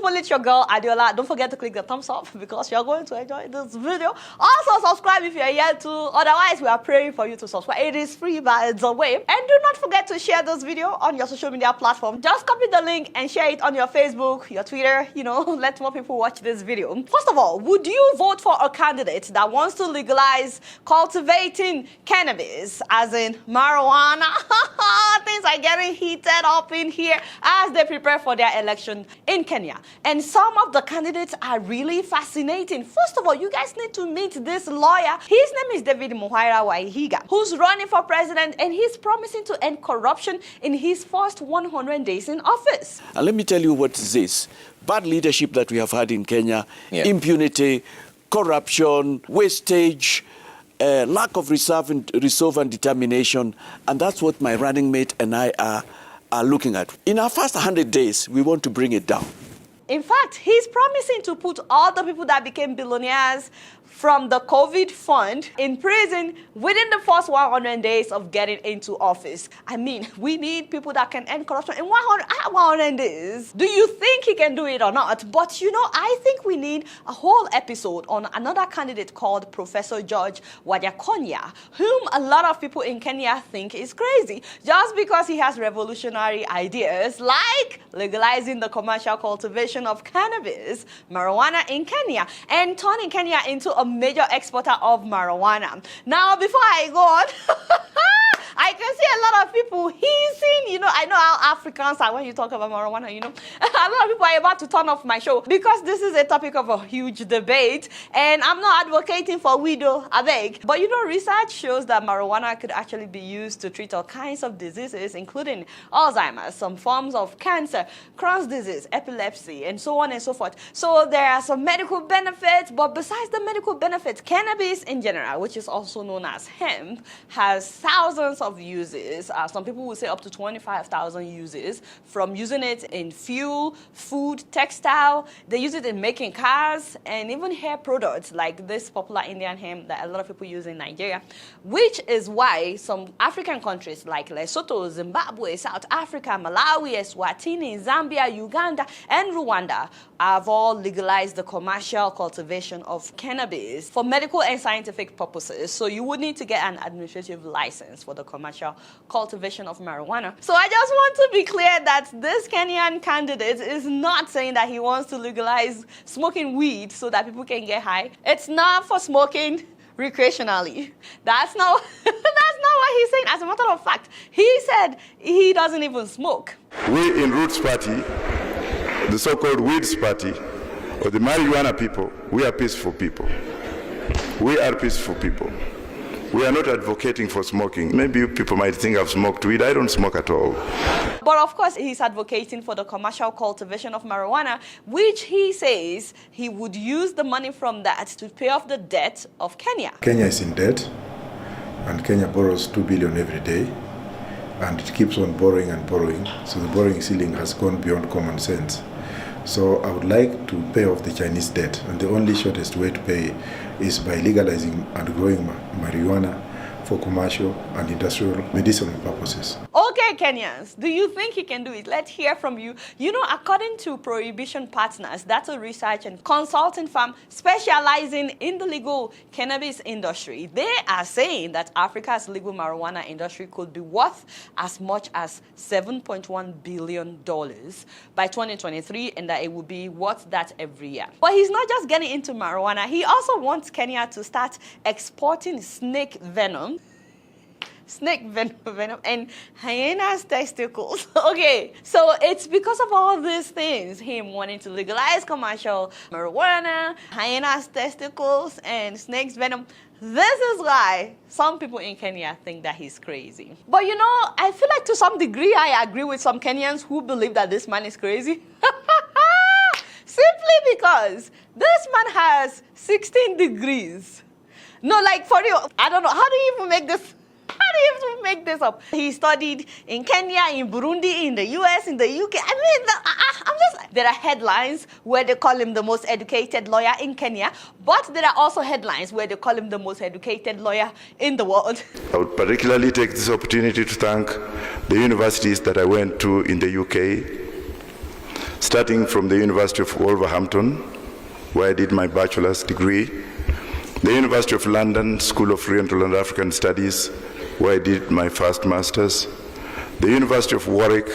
people, it's your girl, Adeola. Don't forget to click the thumbs up because you're going to enjoy this video. Also, subscribe if you're yet to. Otherwise, we are praying for you to subscribe. It is free, but it's a way. And do not forget to share this video on your social media platform. Just copy the link and share it on your Facebook, your Twitter, let more people watch this video. First of all, would you vote for a candidate that wants to legalize cultivating cannabis, as in marijuana? Things are getting heated up in here as they prepare for their election in Kenya. And some of the candidates are really fascinating. First of all, you guys need to meet this lawyer. His name is David Mwaure Waihiga, who's running for president, and he's promising to end corruption in his first 100 days in office. And let me tell you what is this. Bad leadership that we have had in Kenya, impunity, corruption, wastage, lack of resolve and determination, and that's what my running mate and I are looking at. In our first 100 days, we want to bring it down. In fact, he's promising to put all the people that became billionaires from the COVID fund in prison within the first 100 days of getting into office. I mean, we need people that can end corruption in 100 days. Do you think he can do it or not? But I think we need a whole episode on another candidate called Professor George Wajackoyah, whom a lot of people in Kenya think is crazy just because he has revolutionary ideas like legalizing the commercial cultivation of cannabis, marijuana in Kenya, and turning Kenya into a major exporter of marijuana. Now, before I go on, I can see a lot of people hissing, I know how Africans are when you talk about marijuana, a lot of people are about to turn off my show because this is a topic of a huge debate, and I'm not advocating for widow, I beg. But research shows that marijuana could actually be used to treat all kinds of diseases, including Alzheimer's, some forms of cancer, Crohn's disease, epilepsy, and so on and so forth. So there are some medical benefits, but besides the medical benefits, cannabis in general, which is also known as hemp, has thousands of uses. Some people will say up to 25,000 uses, from using it in fuel, food, textile. They use it in making cars and even hair products like this popular Indian hemp that a lot of people use in Nigeria, which is why some African countries like Lesotho, Zimbabwe, South Africa, Malawi, Eswatini, Zambia, Uganda, and Rwanda have all legalized the commercial cultivation of cannabis for medical and scientific purposes. So you would need to get an administrative license for the commercial cultivation of marijuana. So I just want to be clear that this Kenyan candidate is not saying that he wants to legalize smoking weed so that people can get high. It's not for smoking recreationally. That's not what he's saying. As a matter of fact, he said he doesn't even smoke. We in Roots Party, the so-called Weeds Party, or the marijuana people, we are peaceful people. We are peaceful people. We are not advocating for smoking. Maybe people might think I've smoked weed. I don't smoke at all. But of course, he's advocating for the commercial cultivation of marijuana, which he says he would use the money from that to pay off the debt of Kenya. Kenya is in debt, and Kenya borrows 2 billion every day, and it keeps on borrowing and borrowing. So the borrowing ceiling has gone beyond common sense. So I would like to pay off the Chinese debt, and the only shortest way to pay is by legalizing and growing marijuana for commercial and industrial medicinal purposes. Okay, Kenyans, do you think he can do it? Let's hear from you. According to Prohibition Partners, that's a research and consulting firm specializing in the legal cannabis industry, they are saying that Africa's legal marijuana industry could be worth as much as $7.1 billion by 2023, and that it will be worth that every year. But he's not just getting into marijuana. He also wants Kenya to start exporting snake venom, and hyena's testicles. Okay, so it's because of all these things, him wanting to legalize commercial marijuana, hyena's testicles, and snake's venom. This is why some people in Kenya think that he's crazy. But I feel like to some degree I agree with some Kenyans who believe that this man is crazy. Simply because this man has 16 degrees. No, like for real, I don't know, how do you even make this? How do you even make this up? He studied in Kenya, in Burundi, in the US, in the UK. I mean, there are headlines where they call him the most educated lawyer in Kenya, but there are also headlines where they call him the most educated lawyer in the world. I would particularly take this opportunity to thank the universities that I went to in the UK, starting from the University of Wolverhampton, where I did my bachelor's degree, the University of London School of Oriental and African Studies, where I did my first master's, the University of Warwick,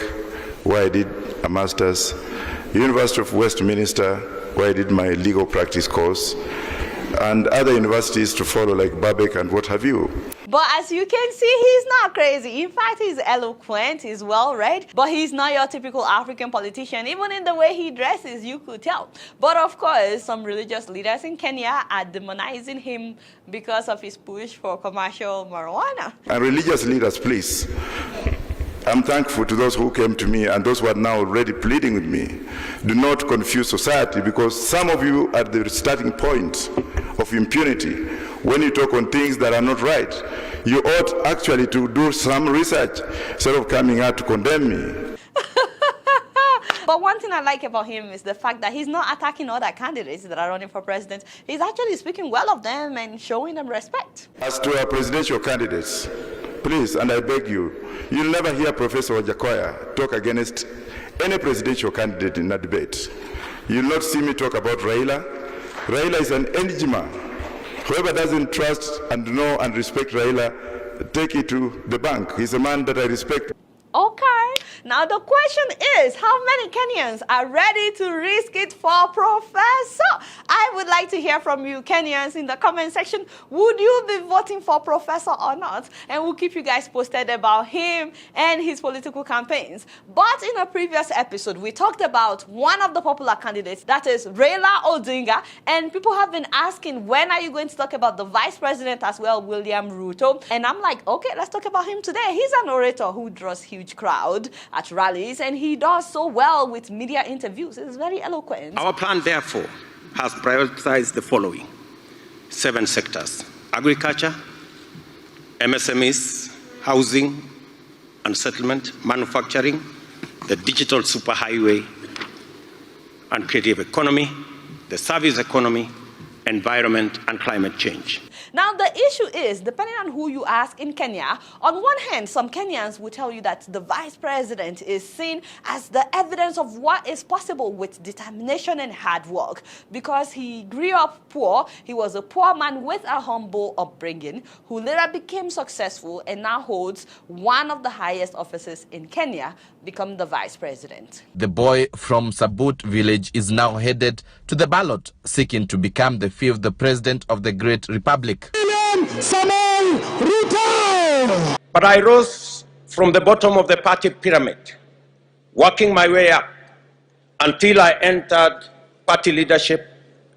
where I did a master's, University of Westminster, where I did my legal practice course, and other universities to follow like Birkbeck and what have you. But as you can see, he's not crazy. In fact, he's eloquent, he's well-read, but he's not your typical African politician. Even in the way he dresses, you could tell. But of course, some religious leaders in Kenya are demonizing him because of his push for commercial marijuana. And religious leaders, please, I'm thankful to those who came to me and those who are now already pleading with me. Do not confuse society, because some of you are at the starting point of impunity. When you talk on things that are not right, you ought actually to do some research instead of coming out to condemn me. But one thing I like about him is the fact that he's not attacking other candidates that are running for president. He's actually speaking well of them and showing them respect. As to our presidential candidates, please, and I beg you, you'll never hear Professor Wajackoyah talk against any presidential candidate in a debate. You'll not see me talk about Raila. Raila is an enigma. Whoever doesn't trust and know and respect Raila, take it to the bank. He's a man that I respect. Okay, now the question is, how many Kenyans are ready to risk it for Professor? I would like to hear from you Kenyans in the comment section. Would you be voting for Professor or not? And we'll keep you guys posted about him and his political campaigns. But in a previous episode, we talked about one of the popular candidates, that is Raila Odinga. And people have been asking, when are you going to talk about the vice president as well, William Ruto? And I'm like, okay, let's talk about him today. He's an orator who draws huge crowd at rallies, and he does so well with media interviews. He's very eloquent. Our plan, therefore, has prioritized the following 7 sectors: agriculture, MSMEs, housing and settlement, manufacturing, the digital superhighway and creative economy, the service economy, environment and climate change. Now, the issue is, depending on who you ask in Kenya, on one hand, some Kenyans will tell you that the vice president is seen as the evidence of what is possible with determination and hard work. Because he grew up poor, he was a poor man with a humble upbringing, who later became successful and now holds one of the highest offices in Kenya, become the vice president. The boy from Sabut village is now headed to the ballot, seeking to become the 5th president of the great republic. Samoei, Ruto! But I rose from the bottom of the party pyramid, working my way up until I entered party leadership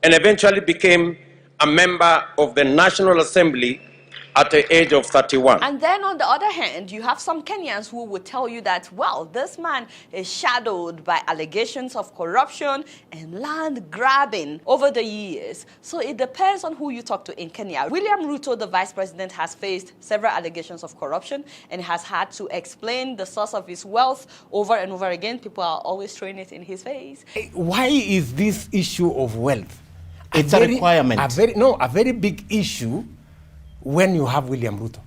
and eventually became a member of the National Assembly at the age of 31. And then on the other hand, you have some Kenyans who would tell you that, well, this man is shadowed by allegations of corruption and land grabbing over the years. So it depends on who you talk to in Kenya. William Ruto, the vice president, has faced several allegations of corruption and has had to explain the source of his wealth over and over again. People are always throwing it in his face. Why is this issue of wealth a requirement? A very big issue when you have William Ruto.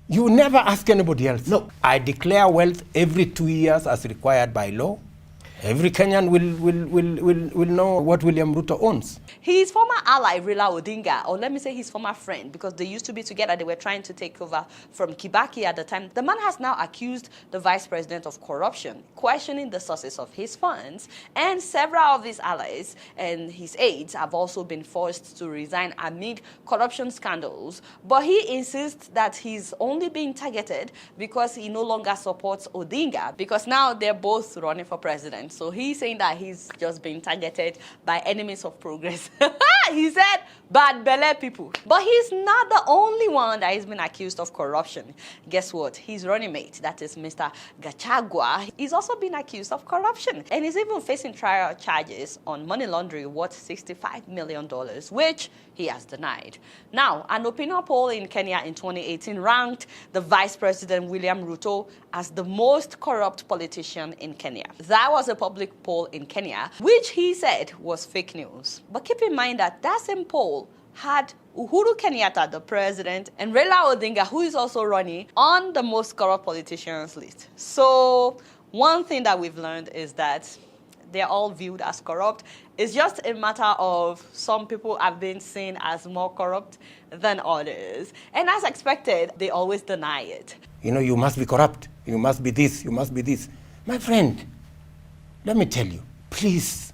You never ask anybody else. No. I declare wealth every 2 years as required by law. Every Kenyan will know what William Ruto owns. His former ally, Raila Odinga, or let me say his former friend, because they used to be together, they were trying to take over from Kibaki at the time. The man has now accused the vice president of corruption, questioning the sources of his funds, and several of his allies and his aides have also been forced to resign amid corruption scandals. But he insists that he's only being targeted because he no longer supports Odinga, because now they're both running for president. So he's saying that he's just being targeted by enemies of progress. He said, bad belle people. But he's not the only one that has been accused of corruption. Guess what? His running mate, that is Mr. Gachagua, he's also been accused of corruption. And he's even facing trial charges on money laundering worth $65 million, which he has denied. Now, an opinion poll in Kenya in 2018 ranked the Vice President William Ruto as the most corrupt politician in Kenya. That was a public poll in Kenya, which he said was fake news. But keep in mind that that same poll had Uhuru Kenyatta, the president, and Raila Odinga, who is also running, on the most corrupt politicians list. So one thing that we've learned is that they're all viewed as corrupt. It's just a matter of some people have been seen as more corrupt than others. And as expected, they always deny it. You know, you must be corrupt. You must be this. You must be this. My friend, let me tell you, please,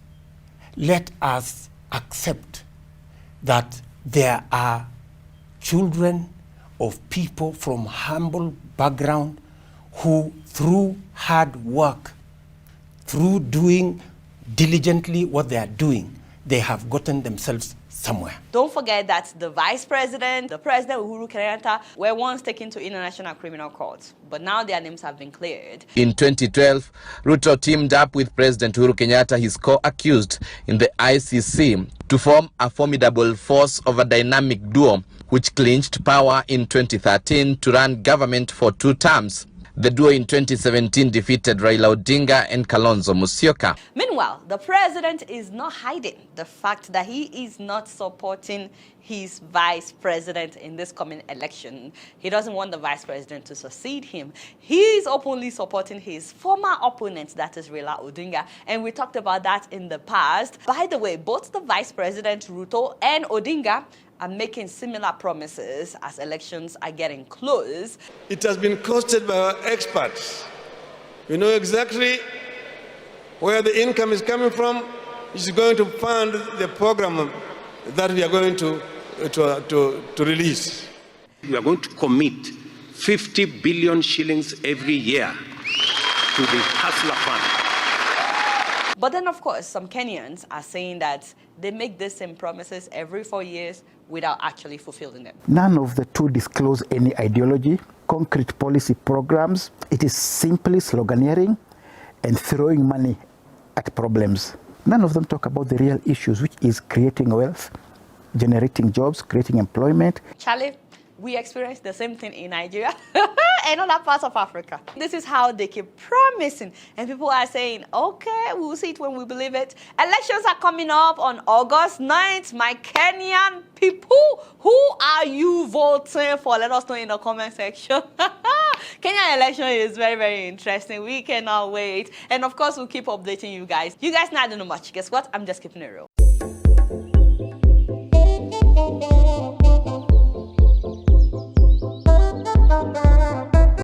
let us accept that there are children of people from humble background who, through hard work, through doing diligently what they are doing, they have gotten themselves somewhere. Don't forget that the vice president, the president Uhuru Kenyatta, were once taken to international criminal courts, but now their names have been cleared. In 2012, Ruto teamed up with President Uhuru Kenyatta, his co-accused, in the ICC to form a formidable force of a dynamic duo which clinched power in 2013 to run government for 2 terms. The duo in 2017 defeated Raila Odinga and Kalonzo Musyoka. Meanwhile, the president is not hiding the fact that he is not supporting his vice president in this coming election. He doesn't want the vice president to succeed him. He is openly supporting his former opponent, that is Raila Odinga, and we talked about that in the past. By the way, both the vice president Ruto and Odinga are making similar promises as elections are getting close. It has been costed by our experts. We know exactly where the income is coming from, which is going to fund the program that we are going to release. We are going to commit 50 billion shillings every year to the Hustler Fund. But then, of course, some Kenyans are saying that they make the same promises every 4 years without actually fulfilling them. None of the two disclose any ideology, concrete policy programs. It is simply sloganeering and throwing money at problems. None of them talk about the real issues, which is creating wealth, generating jobs, creating employment. Charlie, we experience the same thing in Nigeria and other parts of Africa. This is how they keep promising. And people are saying, okay, we'll see it when we believe it. Elections are coming up on August 9th. My Kenyan people, who are you voting for? Let us know in the comment section. Kenyan election is very, very interesting. We cannot wait. And of course, we'll keep updating you guys. You guys not doing much. Guess what? I'm just keeping it real.